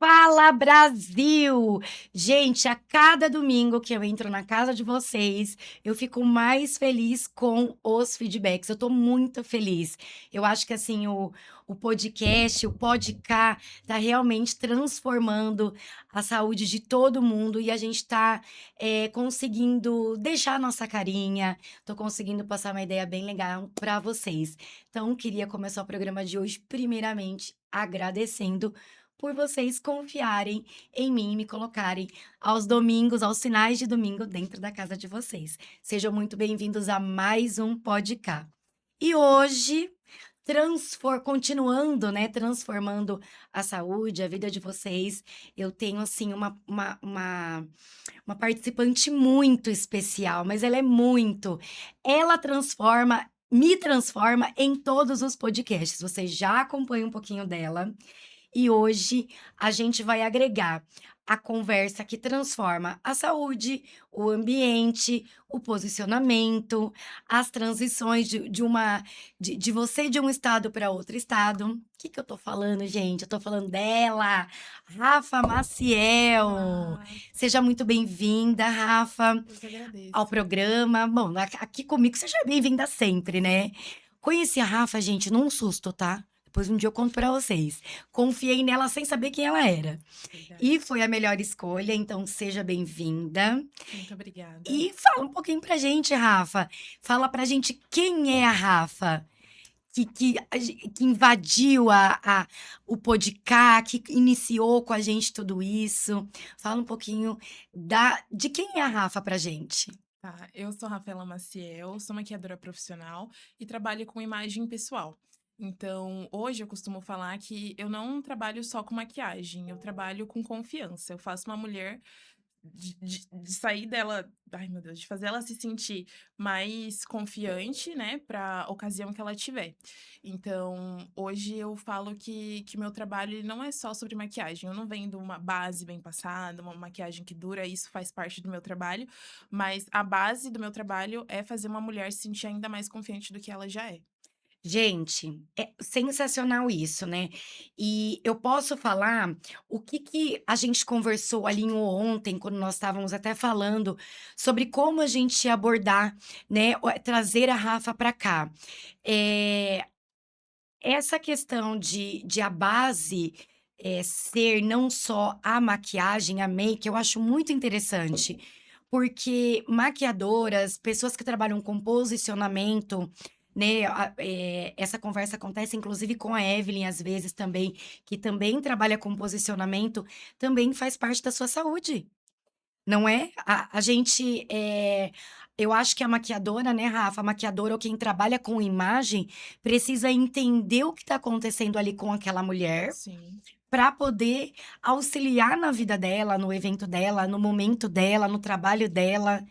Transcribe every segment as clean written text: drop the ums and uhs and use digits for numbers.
Fala Brasil! Gente, a cada domingo que eu entro na casa de vocês, eu fico mais feliz com os feedbacks. Eu tô muito feliz. Eu acho que assim, o podcast, o podcast, tá realmente transformando a saúde de todo mundo e a gente tá conseguindo deixar a nossa carinha, tô conseguindo passar uma ideia bem legal para vocês. Então, queria começar o programa de hoje, primeiramente, agradecendo por vocês confiarem em mim e me colocarem aos domingos, aos finais de domingo, dentro da casa de vocês. Sejam muito bem-vindos a mais um podcast. E hoje, continuando, né, transformando a saúde, a vida de vocês, eu tenho, assim, uma participante muito especial, mas ela é muito. Ela me transforma em todos os podcasts. Vocês já acompanham um pouquinho dela. E hoje a gente vai agregar a conversa que transforma a saúde, o ambiente, o posicionamento, as transições de você de um estado para outro estado. O que que eu tô falando, gente? Eu tô falando dela, Rafa Maciel. Olá, Seja muito bem-vinda, Rafa, eu que ao agradeço. programa. Bom, aqui comigo seja bem-vinda sempre, né? Conheci a Rafa, gente, num susto, tá? Depois um dia eu conto pra vocês. Confiei nela sem saber quem ela era. Verdade. E foi a melhor escolha, então seja bem-vinda. Muito obrigada. E fala um pouquinho pra gente, Rafa. Fala pra gente quem é a Rafa que invadiu o podcast, que iniciou com a gente tudo isso. Fala um pouquinho de quem é a Rafa pra gente. Tá, eu sou Rafaela Maciel, sou maquiadora profissional e trabalho com imagem pessoal. Então, hoje eu costumo falar que eu não trabalho só com maquiagem, eu trabalho com confiança. Eu faço uma mulher de sair dela, ai meu Deus, de fazer ela se sentir mais confiante, né, para ocasião que ela tiver. Então, hoje eu falo que meu trabalho ele não é só sobre maquiagem. Eu não vendo uma base bem passada, uma maquiagem que dura, isso faz parte do meu trabalho, mas a base do meu trabalho é fazer uma mulher se sentir ainda mais confiante do que ela já é. Gente, é sensacional isso, né. E eu posso falar o que a gente conversou ali ontem, quando nós estávamos até falando sobre como a gente ia abordar, né, trazer a Rafa para cá. Eh, Essa questão de a base, ser não só a maquiagem, a make, eu acho muito interessante, porque maquiadoras, pessoas que trabalham com posicionamento, né, essa conversa acontece inclusive com a Evelyn, às vezes, também, que também trabalha com posicionamento, também faz parte da sua saúde. Não é? A gente, eu acho que a maquiadora, né, Rafa, a maquiadora ou quem trabalha com imagem, precisa entender o que está acontecendo ali com aquela mulher, Sim. para poder auxiliar na vida dela, no evento dela, no momento dela, no trabalho dela.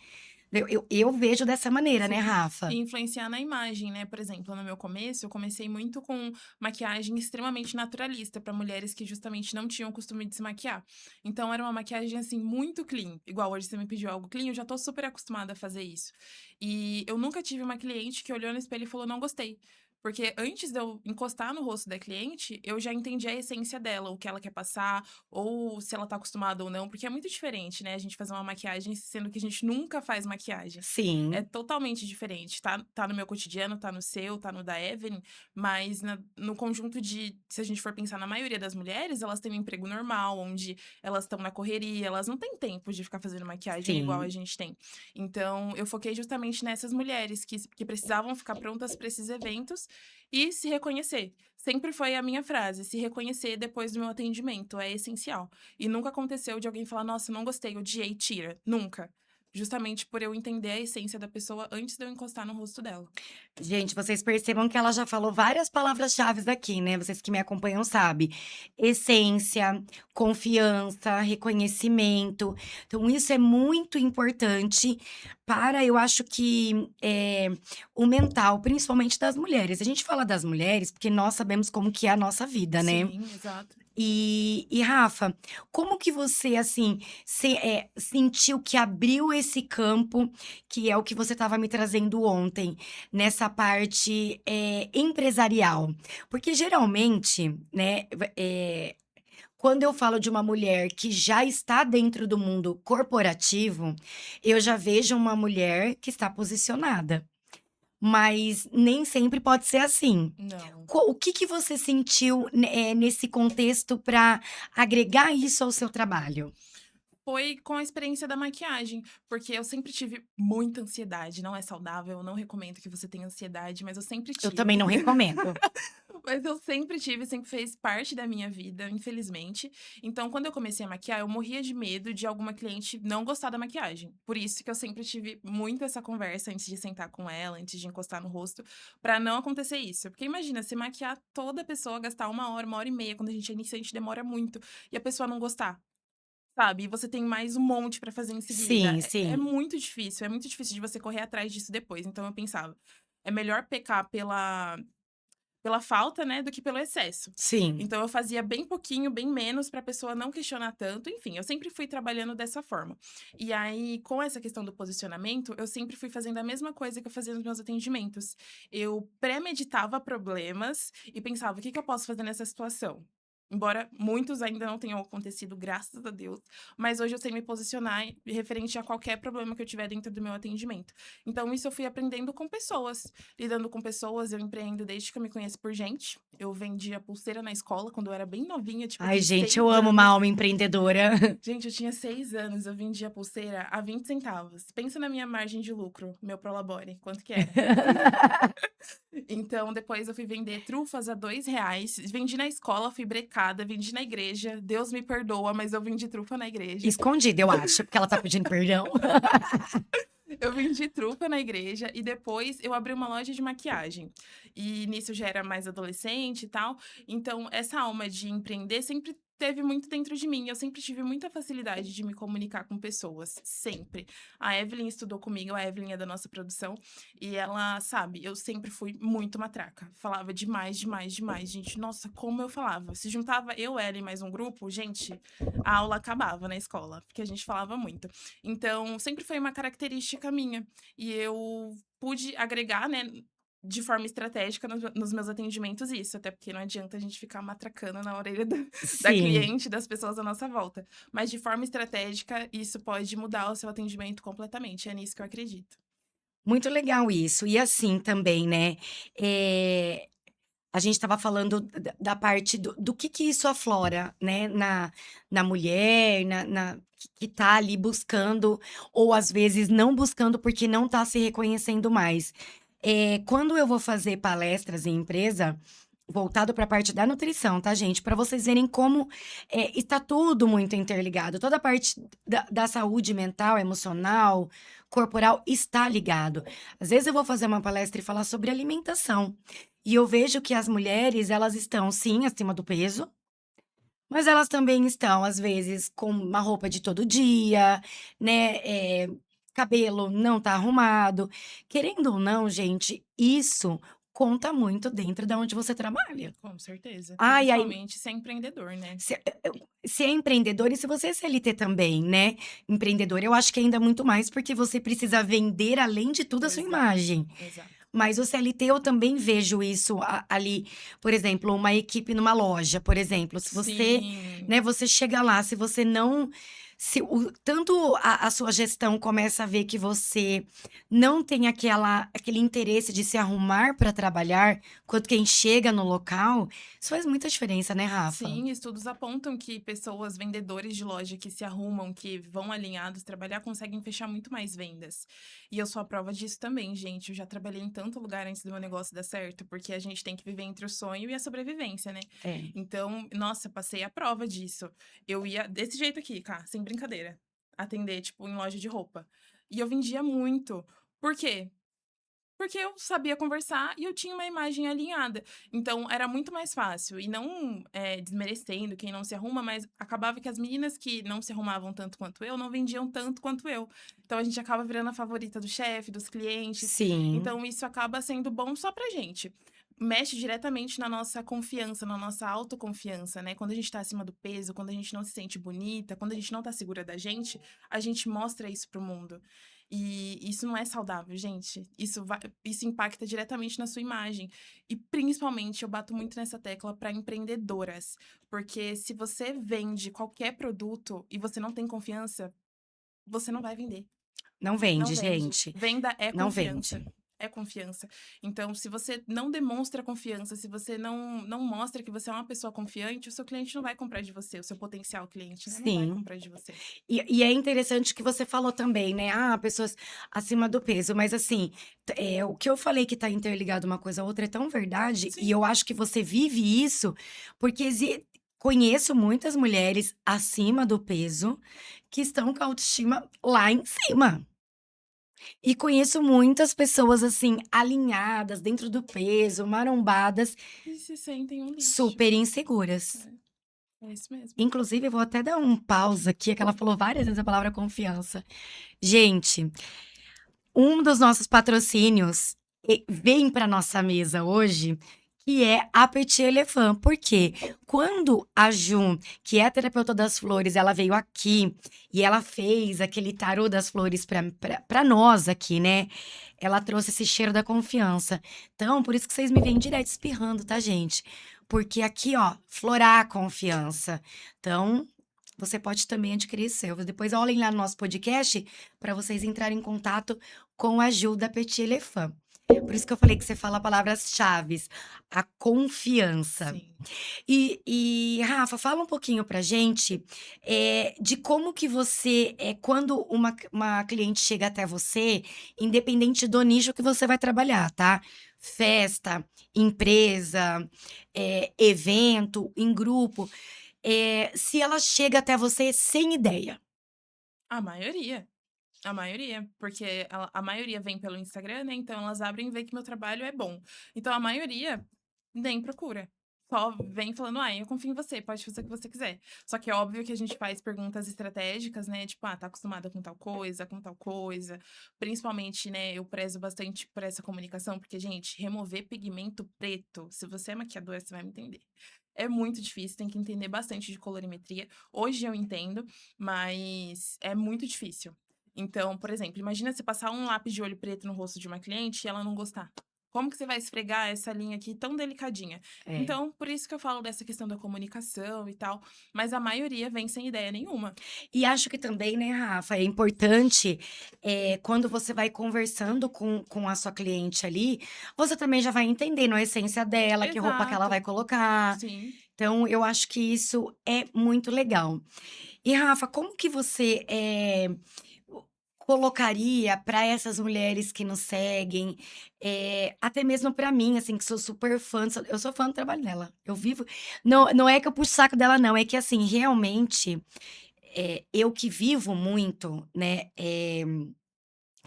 Eu vejo dessa maneira, né, Sim. E Rafa? influenciar na imagem, né, por exemplo, no meu começo, eu comecei muito com maquiagem extremamente naturalista para mulheres que justamente não tinham o costume de se maquiar. Então era uma maquiagem, assim, muito clean. Igual hoje você me pediu algo clean, eu já tô super acostumada a fazer isso. E eu nunca tive uma cliente que olhou no espelho e falou: "Não gostei". Porque antes de eu encostar no rosto da cliente, eu já entendi a essência dela, o que ela quer passar, ou se ela tá acostumada ou não, porque é muito diferente, né, a gente fazer uma maquiagem, sendo que a gente nunca faz maquiagem. É Sim, totalmente diferente. Tá no meu cotidiano, tá no seu, tá no da Evelyn, mas no conjunto de se a gente for pensar na maioria das mulheres, elas têm um emprego normal, onde elas estão na correria, elas não têm tempo de ficar fazendo maquiagem igual a sim. gente tem. Então, eu foquei justamente nessas mulheres que precisavam ficar prontas para esses eventos e se reconhecer. Sempre foi a minha frase, se reconhecer depois do meu atendimento, é essencial. E nunca aconteceu de alguém falar: "Nossa, não gostei, odiei, tira". Nunca. Justamente por eu entender a essência da pessoa antes de eu encostar no rosto dela. Gente, vocês percebam que ela já falou várias palavras-chaves aqui, né, vocês que me acompanham sabem. Essência, confiança, reconhecimento. Então isso é muito importante para, eu acho que, o mental, principalmente das mulheres. A gente fala das mulheres, porque nós sabemos como que é a nossa vida, né. Sim, exato. E Rafa, como que você, assim, sentiu que abriu esse campo, que é o que você estava me trazendo ontem, nessa parte, empresarial? Porque geralmente, né, quando eu falo de uma mulher que já está dentro do mundo corporativo, eu já vejo uma mulher que está posicionada. Mas nem sempre pode ser assim. Não. O que que você sentiu, nesse contexto para agregar isso ao seu trabalho? Foi com a experiência da maquiagem, porque eu sempre tive muita ansiedade, não é saudável, eu não recomendo que você tenha ansiedade, mas eu sempre Eu também tive. não recomendo. Mas eu sempre tive, sempre fez parte da minha vida, infelizmente. Então, quando eu comecei a maquiar, eu morria de medo de alguma cliente não gostar da maquiagem. Por isso que eu sempre tive muito essa conversa antes de sentar com ela, antes de encostar no rosto, pra não acontecer isso. Porque imagina, você maquiar toda a pessoa, gastar uma hora e meia, quando a gente é iniciante demora muito, e a pessoa não gostar. Sabe, e você tem mais um monte pra fazer em seguida. Sim, É sim, é muito difícil de você correr atrás disso depois. Então eu pensava, é melhor pecar pela falta, né, do que pelo excesso. sim. Então eu fazia bem pouquinho, bem menos pra pessoa não questionar tanto, enfim, eu sempre fui trabalhando dessa forma. E aí, com essa questão do posicionamento, eu sempre fui fazendo a mesma coisa que eu fazia nos meus atendimentos. Eu pré-meditava problemas e pensava: "O que que eu posso fazer nessa situação?". Embora muitos ainda não tenham acontecido, graças a Deus, mas hoje eu sei me posicionar referente a qualquer problema que eu tiver dentro do meu atendimento. Então isso eu fui aprendendo com pessoas. Lidando com pessoas, eu empreendo desde que eu me conheço por gente. Eu vendia pulseira na escola quando eu era bem novinha, tipo, eu Ai, tinha gente, eu 6 amo uma anos. alma empreendedora. Gente, eu tinha 6 anos, eu vendia pulseira a 20 centavos. Pensa na minha margem de lucro, meu Prolabore, quanto que era? Então, depois eu fui vender trufas a R$ 2, vendi na escola, fui brecada, vendi na igreja. Deus me perdoa, mas eu vendi trufa na igreja. Escondida, eu acho, porque ela tá pedindo perdão. Eu vendi trufa na igreja e depois eu abri uma loja de maquiagem. E nisso eu já era mais adolescente e tal. Então, essa alma de empreender sempre teve muito dentro de mim. Eu sempre tive muita facilidade de me comunicar com pessoas, sempre. A Evelyn estudou comigo, a Evelyn é da nossa produção, e ela, sabe, eu sempre fui muito matraca. Falava demais, demais, demais. Gente, nossa, como eu falava. Se juntava eu, ela e mais um grupo, gente, a aula acabava na escola, porque a gente falava muito. Então, sempre foi uma característica minha. E eu pude agregar, né, de forma estratégica nos meus atendimentos isso, até porque não adianta a gente ficar matracando na orelha da Sim, cliente, das pessoas à nossa volta. Mas de forma estratégica, isso pode mudar o seu atendimento completamente. É nisso que eu acredito. muito legal isso. E assim também, né, eh a gente estava falando da parte do que isso aflora, né, na mulher, na que tá ali buscando, ou às vezes não buscando, porque não tá se reconhecendo mais. Quando eu vou fazer palestras em empresa, voltado para a parte da nutrição, tá, gente? Para vocês verem como, está tudo muito interligado. Toda a parte da saúde mental, emocional, corporal está ligado. Às vezes eu vou fazer uma palestra e falar sobre alimentação. E eu vejo que as mulheres, elas estão sim acima do peso, mas elas também estão, às vezes, com uma roupa de todo dia, né, cabelo não tá arrumado. Querendo ou não, gente, isso conta muito dentro da onde você trabalha. Com certeza. Ai, aí Principalmente se é empreendedor, né? se é empreendedor e se você é CLT também, né, empreendedor, eu acho que ainda muito mais, porque você precisa vender, além de tudo, a sua Exato, imagem. exato. Mas o CLT eu também vejo isso ali, por exemplo, uma equipe numa loja, por exemplo, se você, Sim. né, você chega lá, se você não se o tanto a sua gestão começa a ver que você não tem aquele interesse de se arrumar para trabalhar, quanto quem chega no local, isso faz muita diferença, né, Rafa? Sim, estudos apontam que pessoas, vendedores de loja que se arrumam, que vão alinhados trabalhar, conseguem fechar muito mais vendas. E eu sou a prova disso também, gente. Eu já trabalhei em tanto lugar antes do meu negócio dar certo, porque a gente tem que viver entre o sonho e a sobrevivência, né? É. Então, nossa, passei a prova disso. Eu ia desse jeito aqui, cá, sem brincadeira, atender, tipo, em loja de roupa. E eu vendia muito. Por quê? Porque eu sabia conversar e eu tinha uma imagem alinhada. Então, era muito mais fácil. E não, desmerecendo quem não se arruma, mas acabava que as meninas que não se arrumavam tanto quanto eu, não vendiam tanto quanto eu. Então, a gente acaba virando a favorita do chefe, dos clientes. Sim. Então, isso acaba sendo bom só pra gente. mexe diretamente na nossa confiança, na nossa autoconfiança, né. Quando a gente tá acima do peso, quando a gente não se sente bonita, quando a gente não tá segura da gente, a gente mostra isso para o mundo. E isso não é saudável, gente. Isso impacta diretamente na sua imagem. E principalmente eu bato muito nessa tecla para empreendedoras, porque se você vende qualquer produto e você não tem confiança, você não vai vender. Não Não vende, vende. gente, Venda é não vende. confiança. É confiança. Então, se você não demonstra confiança, se você não mostra que você é uma pessoa confiante, o seu cliente não vai comprar de você, o seu potencial cliente, né, não vai Sim. comprar de você. E é interessante que você falou também, né, pessoas acima do peso, mas assim, o que eu falei que tá interligado uma coisa a outra é tão verdade, e Sim, eu acho que você vive isso, porque conheço muitas mulheres acima do peso, que estão com a autoestima lá em cima. E conheço muitas pessoas, assim, alinhadas, dentro do peso, marombadas, e se sentem um lixo. super inseguras. É isso mesmo. Inclusive, eu vou até dar um pausa aqui, que ela falou várias vezes a palavra confiança. Gente, um dos nossos patrocínios vem para nossa mesa hoje, que é a Petit Elephant. Por quê? Quando a Jun, que é a terapeuta das flores, ela veio aqui e ela fez aquele tarô das flores para nós aqui, né? Ela trouxe esse cheiro da confiança. Então, por isso que vocês me veem direto espirrando, tá, gente? Porque aqui, ó, florar a confiança. Então, você pode também adquirir seu. Depois olhem lá no nosso podcast para vocês entrarem em contato com a Gil da Petit Elephant. Por isso que eu falei que você fala palavras-chaves, a confiança. Sim. E Rafa, fala um pouquinho pra gente, de como que você, quando uma cliente chega até você, independente do nicho que você vai trabalhar, tá? Festa, empresa, evento, em grupo, se ela chega até você sem ideia. A maioria. A maioria, porque a maioria vem pelo Instagram, né, então elas abrem e vê que meu trabalho é bom. Então a maioria nem procura. Só vem falando: "Ai, eu confio em você, pode fazer o que você quiser". Só que é óbvio que a gente faz perguntas estratégicas, né, tipo: "Ah, tá acostumada com tal coisa, com tal coisa". Principalmente, né, eu prezo bastante por essa comunicação, porque, gente, remover pigmento preto, se você é maquiadora, você vai me entender. É muito difícil, tem que entender bastante de colorimetria. Hoje eu entendo, mas é muito difícil. Então, por exemplo, imagina você passar um lápis de olho preto no rosto de uma cliente e ela não gostar. Como que você vai esfregar essa linha aqui tão delicadinha? É. Então, por isso que eu falo dessa questão da comunicação e tal, mas a maioria vem sem ideia nenhuma. E acho que também, né, Rafa, é importante, quando você vai conversando com a sua cliente ali, você também já vai entendendo a essência dela, que roupa que ela vai Exato, colocar. sim. Então, eu acho que isso é muito legal. E, Rafa, como que você, o colocaria para essas mulheres que nos seguem, até mesmo para mim, assim, que sou super fã, eu sou fã do trabalho dela. Eu vivo não é que eu puxo o saco dela não, é que, assim, realmente, eu que vivo muito, né,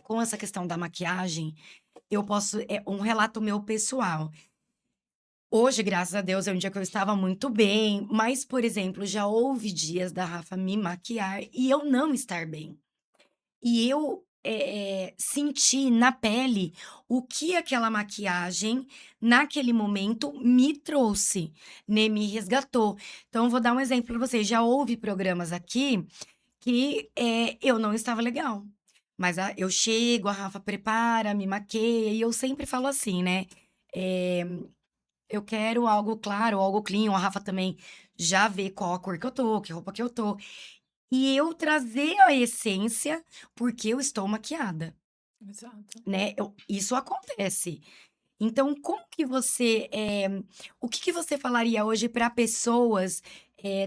com essa questão da maquiagem, eu posso um relato meu pessoal. Hoje, graças a Deus, é um dia que eu estava muito bem, mas, por exemplo, já houve dias da Rafa me maquiar e eu não estar bem. E eu, senti na pele o que aquela maquiagem, naquele momento, me trouxe, né, me resgatou. Então, eu vou dar um exemplo para vocês, já houve programas aqui que, eu não estava legal, mas eu chego, a Rafa prepara, me maqueia e eu sempre falo assim, né, eh, eu quero algo claro, algo clean, a Rafa também já vê qual a cor que eu tô, que roupa que eu tô. E eu trazer a essência, porque eu estou maquiada, Exato. né, isso acontece. Então como que você, o que que você falaria hoje para pessoas,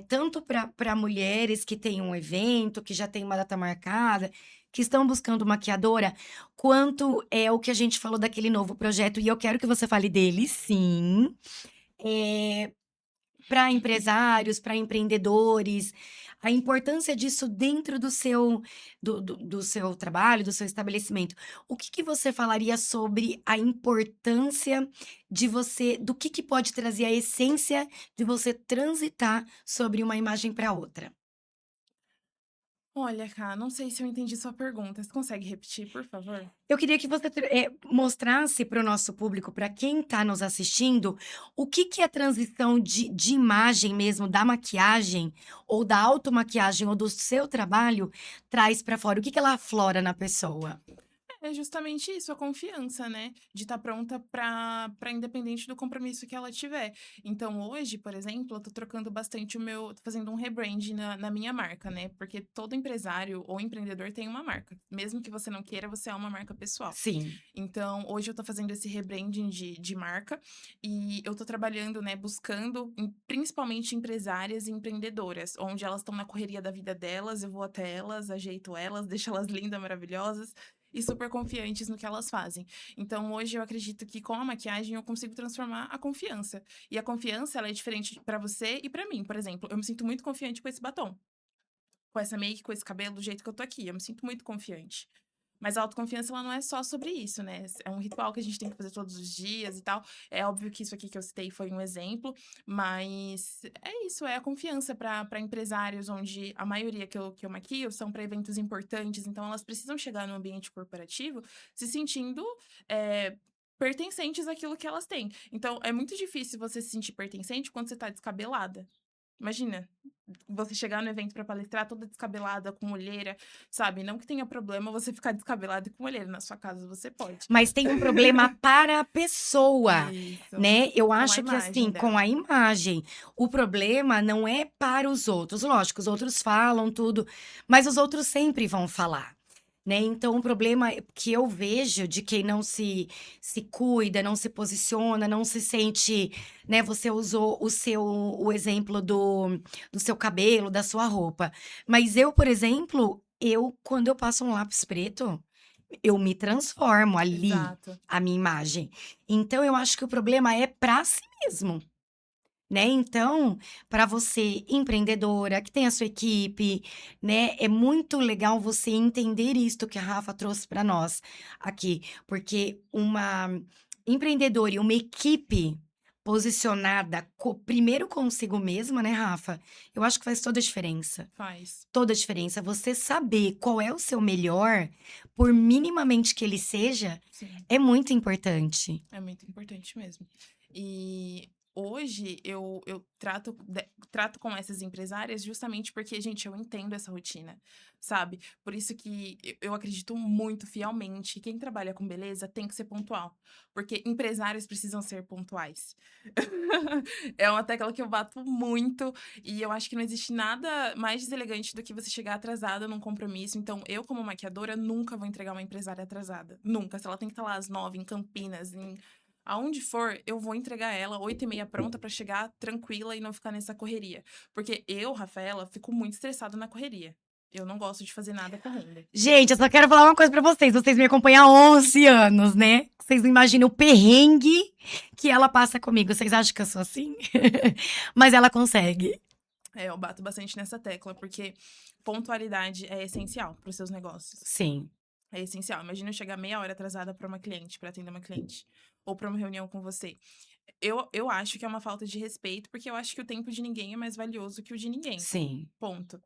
tanto para mulheres que têm um evento, que já tem uma data marcada, que estão buscando maquiadora, quanto é o que a gente falou daquele novo projeto, e eu quero que você fale dele sim, para empresários, para empreendedores, a importância disso dentro do seu trabalho, do seu estabelecimento. O que que você falaria sobre a importância de você do que pode trazer a essência de você transitar sobre uma imagem para outra? Olha, Cá, não sei se eu entendi sua pergunta. Você consegue repetir, por favor? Eu queria que você mostrasse para o nosso público, para quem está nos assistindo, o que que a transição de imagem mesmo, da maquiagem, ou da automaquiagem, ou do seu trabalho, traz para fora. O que que ela aflora na pessoa? É justamente isso, a confiança, né, de estar pronta para independente do compromisso que ela tiver. Então hoje, por exemplo, eu tô trocando bastante tô fazendo um rebrand na minha marca, né, porque todo empresário ou empreendedor tem uma marca. Mesmo que você não queira, você é uma marca pessoal. Sim, Então, hoje eu tô fazendo esse rebranding de marca e eu tô trabalhando, né, buscando principalmente empresárias e empreendedoras, onde elas estão na correria da vida delas, eu vou até elas, ajeito elas, deixo elas lindas, maravilhosas e super confiantes no que elas fazem. Então, hoje eu acredito que com a maquiagem eu consigo transformar a confiança. E a confiança, ela é diferente pra você e pra mim. Por exemplo, eu me sinto muito confiante com esse batom, com essa make, com esse cabelo, do jeito que eu tô aqui. Eu me sinto muito confiante. Mas a autoconfiança, ela não é só sobre isso, né? É um ritual que a gente tem que fazer todos os dias e tal. É óbvio que isso aqui que eu citei foi um exemplo, mas é isso, é a confiança para empresários, onde a maioria que eu maquio são para eventos importantes, então elas precisam chegar no ambiente corporativo se sentindo. é, Pertencentes àquilo que elas têm. Então, é muito difícil você se sentir pertencente quando você tá descabelada. Imagina, você chegar no evento pra palestrar toda descabelada, com olheira, sabe? Não que tenha problema você ficar descabelado e com olheira, na sua casa você pode. mas tem um problema para a pessoa, Isso, né. Eu com a acho que, assim, imagem com a dela. imagem, o problema não é para os outros. Lógico, os outros falam tudo, mas os outros sempre vão falar, né. Então o problema que eu vejo de quem não se cuida, não se posiciona, não se sente, né, você usou o exemplo do seu cabelo, da sua roupa. Mas eu, por exemplo, quando eu passo um lápis preto, eu me transformo ali, Exato. a minha imagem. Então eu acho que o problema é pra si mesmo, né. Então, para você empreendedora, que tem a sua equipe, né, é muito legal você entender isto que a Rafa trouxe para nós aqui, porque uma empreendedora e uma equipe posicionada primeiro consigo mesma, né, Rafa, eu acho que faz toda a diferença. Faz. Toda a diferença. Você saber qual é o seu melhor, por minimamente que ele seja, Sim. é muito importante. É muito importante mesmo. E hoje eu trato com essas empresárias justamente porque, gente, eu entendo essa rotina, sabe? Por isso que eu acredito muito fielmente que quem trabalha com beleza tem que ser pontual, porque empresários precisam ser pontuais. É uma tecla que eu bato muito e eu acho que não existe nada mais deselegante do que você chegar atrasada num compromisso. Então, eu, como maquiadora, nunca vou entregar uma empresária atrasada. Nunca. Se ela tem que estar lá às 9 em Campinas, aonde for, eu vou entregar ela 8h30 pronta pra chegar tranquila e não ficar nessa correria. Porque eu, Rafaela, fico muito estressada na correria. Eu não gosto de fazer nada correndo. Gente, eu só quero falar uma coisa pra vocês. Vocês me acompanham há 11 anos, né? Vocês não imaginam o perrengue que ela passa comigo. Vocês acham que eu sou assim? Mas ela consegue. É, eu bato bastante nessa tecla, porque pontualidade é essencial para os seus negócios. Sim, É essencial. Imagina eu chegar meia hora atrasada para uma cliente, para atender uma cliente, ou para uma reunião com você. Eu acho que é uma falta de respeito, porque eu acho que o tempo de ninguém é mais valioso que o de ninguém. sim. Ponto.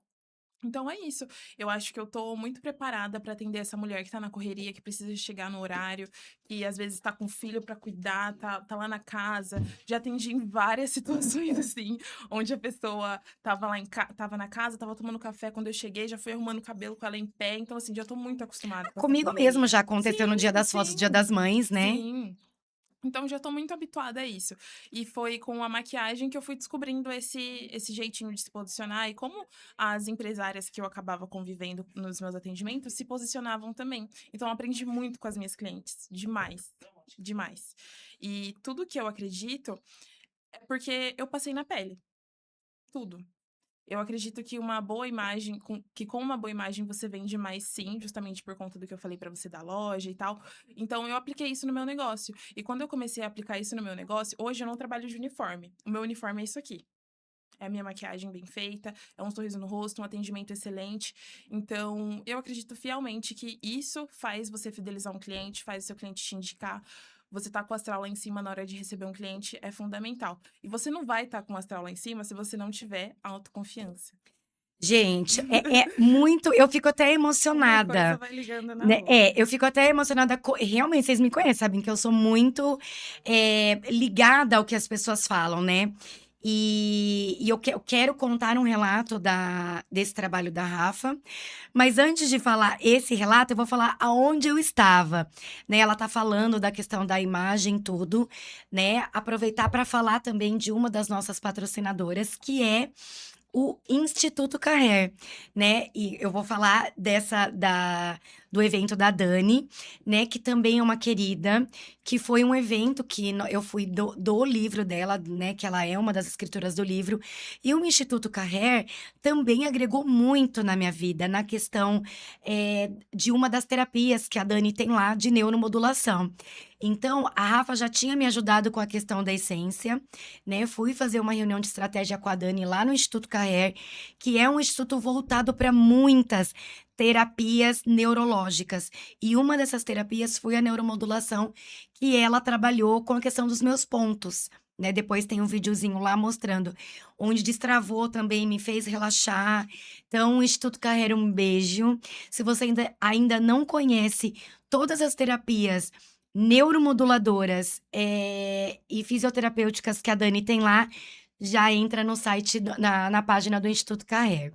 Então é isso. Eu acho que eu tô muito preparada para atender essa mulher que tá na correria, que precisa chegar no horário, que às vezes tá com filho para cuidar, tá lá na casa. Já atendi em várias situações assim, onde a pessoa tava tava na casa, tava tomando café quando eu cheguei, já foi arrumando o cabelo com ela em pé. Então assim, já tô muito acostumada com essa Comigo mesmo correria. já aconteceu no Dia Sim, das Fotos, Dia sim. das Mães, né? Sim. Então já tô muito habituada a isso. E foi com a maquiagem que eu fui descobrindo esse jeitinho de se posicionar e como as empresárias que eu acabava convivendo nos meus atendimentos se posicionavam também. Então eu aprendi muito com as minhas clientes, demais, demais. E tudo que eu acredito é porque eu passei na pele, tudo. Eu acredito que uma boa imagem, com uma boa imagem você vende mais sim, justamente por conta do que eu falei pra você da loja e tal. Então eu apliquei isso no meu negócio. E quando eu comecei a aplicar isso no meu negócio, hoje eu não trabalho de uniforme. O meu uniforme é isso aqui. É a minha maquiagem bem feita, é um sorriso no rosto, um atendimento excelente. Então, eu acredito fielmente que isso faz você fidelizar um cliente, faz o seu cliente te indicar. Você tá com o astral lá em cima na hora de receber um cliente é fundamental. E você não vai estar com o astral lá em cima se você não tiver autoconfiança. Gente, é muito eu fico até Uma coisa emocionada, vai ligando na né. outra. Eu fico até emocionada realmente, vocês me conhecem, sabem que eu sou muito, ligada ao que as pessoas falam, né. E eu quero contar um relato desse trabalho da Rafa, mas antes de falar esse relato, eu vou falar aonde eu estava, né. Ela tá falando da questão da imagem, tudo, né. Aproveitar para falar também de uma das nossas patrocinadoras, que é o Instituto Carrer, né, e eu vou falar do evento da Dani, né, que também é uma querida, que foi um evento que eu fui do livro dela, né, que ela é uma das escritoras do livro, e o Instituto Carrer também agregou muito na minha vida, na questão, de uma das terapias que a Dani tem lá de neuromodulação. Então, a Rafa já tinha me ajudado com a questão da essência, né, fui fazer uma reunião de estratégia com a Dani lá no Instituto Carrer, que é um instituto voltado para muitas terapias neurológicas. E uma dessas terapias foi a neuromodulação, que ela trabalhou com a questão dos meus pontos, né. Depois tem um videozinho lá mostrando, onde destravou também, me fez relaxar. Então, Instituto Carrer, um beijo. Se você ainda não conhece todas as terapias neuromoduladoras, e fisioterapêuticas que a Dani tem lá, já entra no site na página do Instituto Carrer.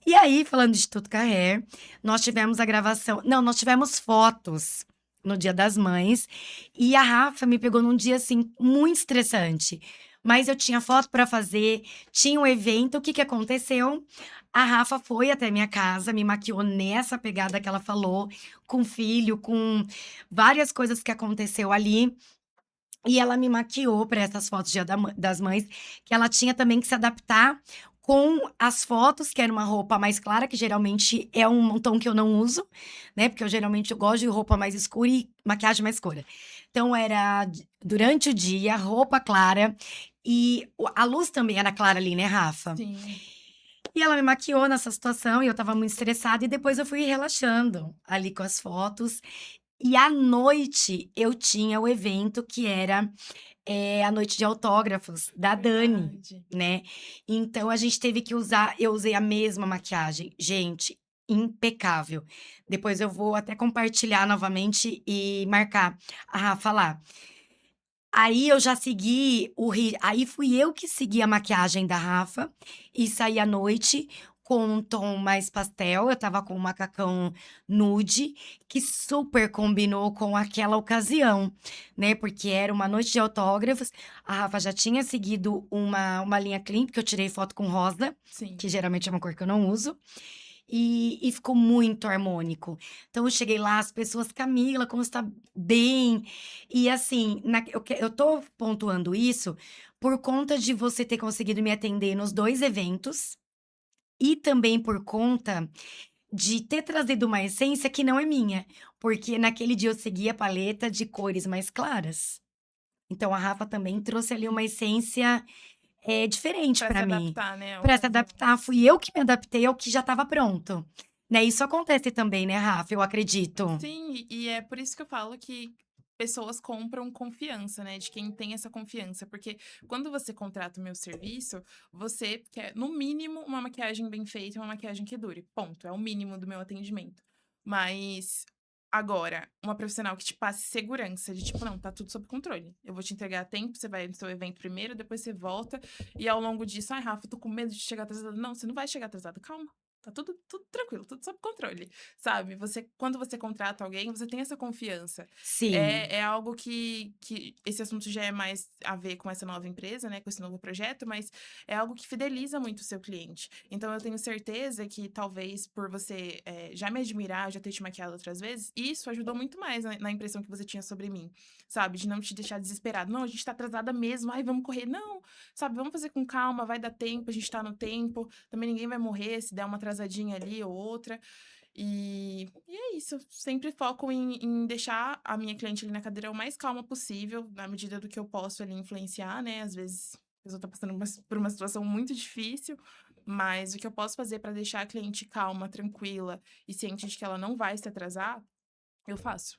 E aí, falando do Instituto Carrer, nós tivemos a gravação não, nós tivemos fotos no Dia das Mães, e a Rafa me pegou num dia, assim, muito estressante, mas eu tinha foto para fazer, tinha um evento, o que que aconteceu? A Rafa foi até minha casa, me maquiou nessa pegada que ela falou, com filho, com várias coisas que aconteceu ali, e ela me maquiou para essas fotos Dia das Mães, que ela tinha também que se adaptar com as fotos, que era uma roupa mais clara, que geralmente é um tom que eu não uso, né, porque eu gosto de roupa mais escura e maquiagem mais escura. Então era durante o dia, roupa clara e a luz também era clara ali, né, Rafa? Sim. E ela me maquiou nessa situação e eu estava muito estressada e depois eu fui relaxando ali com as fotos. E à noite eu tinha o evento que era, a noite de autógrafos da Dani, Verdade. né. Então a gente teve que usar eu usei a mesma maquiagem. Gente, impecável. Depois eu vou até compartilhar novamente e marcar a Rafa lá. Aí eu já segui o ri aí fui eu que segui a maquiagem da Rafa e saí à noite com um tom mais pastel, eu estava com um macacão nude, que super combinou com aquela ocasião, né, porque era uma noite de autógrafos, a Rafa já tinha seguido uma linha clean, porque eu tirei foto com rosa, Sim. que geralmente é uma cor que eu não uso, e ficou muito harmônico. Então eu cheguei lá, as pessoas: "Camila, como você tá bem?". E assim, eu tô pontuando isso por conta de você ter conseguido me atender nos 2 eventos, e também por conta de ter trazido uma essência que não é minha, porque naquele dia eu segui a paleta de cores mais claras. Então a Rafa também trouxe ali uma essência, diferente Pra se pra mim, adaptar, né, à pra se ocasião. adaptar. Fui eu que me adaptei ao que já estava pronto, né. Isso acontece também, né, Rafa, eu acredito. Sim, e é por isso que eu falo que pessoas compram confiança, né, de quem tem essa confiança, porque quando você contrata o meu serviço, você quer, no mínimo, uma maquiagem bem feita e uma maquiagem que dure, ponto, é o mínimo do meu atendimento. Mas, agora, uma profissional que te passe segurança de tipo: "Não, tá tudo sob controle, eu vou te entregar a tempo, você vai no seu evento primeiro, depois você volta, e ao longo disso, 'Ai, Rafa, tô com medo de chegar atrasada'", não, você não vai chegar atrasada, calma, tá tudo tranquilo, tudo sob controle. Sabe, quando você contrata alguém, você tem essa confiança. Sim, É algo que esse assunto já é mais a ver com essa nova empresa, né, com esse novo projeto, mas é algo que fideliza muito o seu cliente. Então eu tenho certeza que talvez por você, já me admirar, já ter te maquiado outras vezes, isso ajudou muito mais na impressão que você tinha sobre mim, sabe, de não te deixar desesperado. "Não, a gente tá atrasada mesmo, ai, vamos correr". Não, sabe, vamos fazer com calma, vai dar tempo, a gente tá no tempo, também ninguém vai morrer se der uma atrasadinha ali ou outra. E é isso, sempre foco em deixar a minha cliente ali na cadeira o mais calma possível, na medida do que eu posso ali influenciar, né, às vezes a pessoa tá passando por uma situação muito difícil, mas o que eu posso fazer para deixar a cliente calma, tranquila e ciente de que ela não vai se atrasar, eu faço.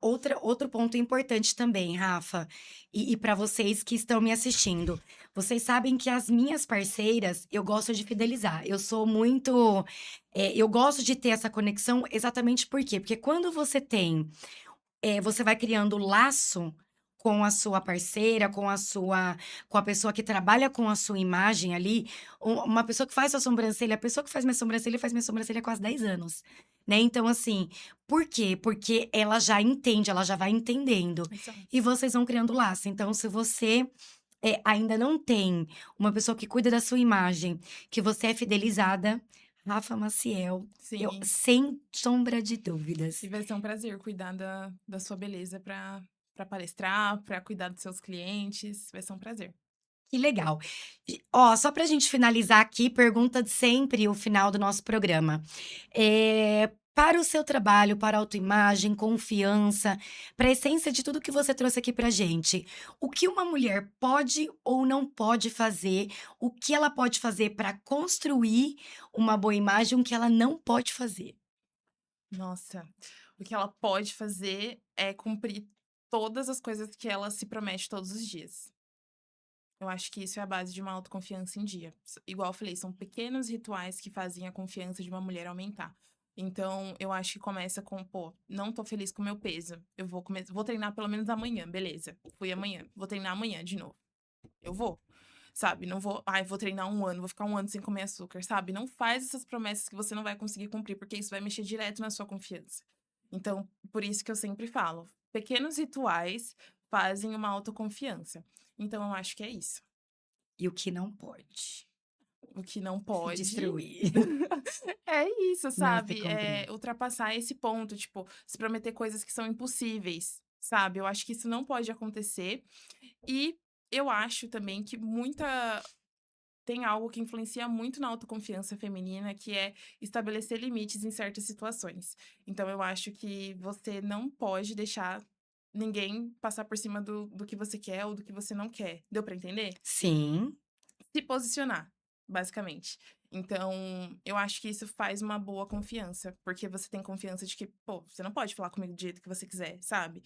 Outro ponto importante também, Rafa, e para vocês que estão me assistindo. Vocês sabem que as minhas parceiras, eu gosto de fidelizar. Eu sou muito, eu gosto de ter essa conexão exatamente por quê? Porque quando você tem você vai criando laço com a sua parceira, com a pessoa que trabalha com a sua imagem ali, uma pessoa que faz sua sobrancelha, a pessoa que faz minha sobrancelha há quase 10 anos, né. Então assim, por quê? Porque ela já entende, ela já vai entendendo, e Exato. vocês vão criando laço. Então se você, ainda não tem uma pessoa que cuida da sua imagem, que você é fidelizada, Rafa Maciel, eu Sim. sem sombra de dúvidas. E vai ser um prazer cuidar da sua beleza para palestrar, para cuidar dos seus clientes, vai ser um prazer. Que legal. Ó, só pra gente finalizar aqui, pergunta de sempre, o final do nosso programa. Para o seu trabalho, para a autoimagem, confiança, para a essência de tudo que você trouxe aqui pra gente, o que uma mulher pode ou não pode fazer? O que ela pode fazer para construir uma boa imagem, o que ela não pode fazer? Nossa, o que ela pode fazer é cumprir todas as coisas que ela se promete todos os dias. Eu acho que isso é a base de uma autoconfiança em dia. Igual eu falei, são pequenos rituais que fazem a confiança de uma mulher aumentar. Então, eu acho que começa com, pô, não tô feliz com o meu peso. Eu vou treinar pelo menos amanhã, beleza. Fui amanhã, vou treinar amanhã de novo. Eu vou. Sabe, não vou, ai, vou treinar um ano, vou ficar um ano sem comer açúcar, sabe? Não faz essas promessas que você não vai conseguir cumprir, porque isso vai mexer direto na sua confiança. Então, por isso que eu sempre falo, pequenos rituais fazem uma autoconfiança. Então, eu acho que é isso. E o que não pode? O que não Se pode destruir. é isso, Não se sabe? cumprir. É ultrapassar esse ponto, tipo, se prometer coisas que são impossíveis, sabe? Eu acho que isso não pode acontecer. E eu acho também que tem algo que influencia muito na autoconfiança feminina, que é estabelecer limites em certas situações. Então, eu acho que você não pode deixar ninguém passar por cima do que você quer ou do que você não quer. Deu pra entender? Sim. Se posicionar, basicamente. Então, eu acho que isso faz uma boa confiança, porque você tem confiança de que, pô, você não pode falar comigo do jeito que você quiser, sabe?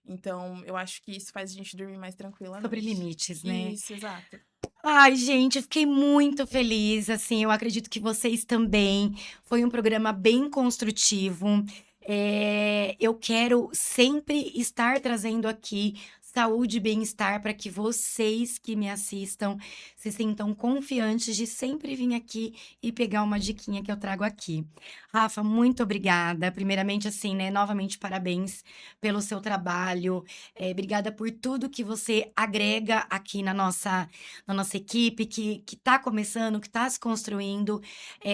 Então, eu acho que isso faz a gente dormir mais tranquila à Sobre noite. limites, né. Isso, exato. Ai, gente, eu fiquei muito feliz, assim, eu acredito que vocês também. Foi um programa bem construtivo. Eu quero sempre estar trazendo aqui saúde e bem-estar para que vocês que me assistam se sintam confiantes de sempre vir aqui e pegar uma diquinha que eu trago aqui. Rafa, muito obrigada. Primeiramente, assim, né, novamente parabéns pelo seu trabalho. Obrigada por tudo que você agrega aqui na nossa equipe que está começando, que está se construindo.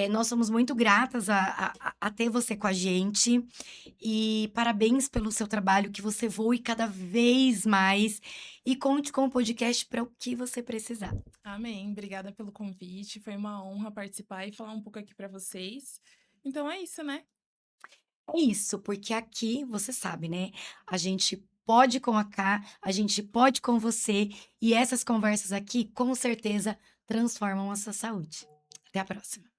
Nós somos muito gratas a ter você com a gente e parabéns pelo seu trabalho, que você voe cada vez mais e conte com o podcast para o que você precisar. Amém. Obrigada pelo convite. Foi uma honra participar e falar um pouco aqui pra vocês. Então é isso, né? É isso, porque aqui, você sabe, né, a gente pode com a Cá, a gente pode com você e essas conversas aqui, com certeza, transformam a sua saúde. Até a próxima.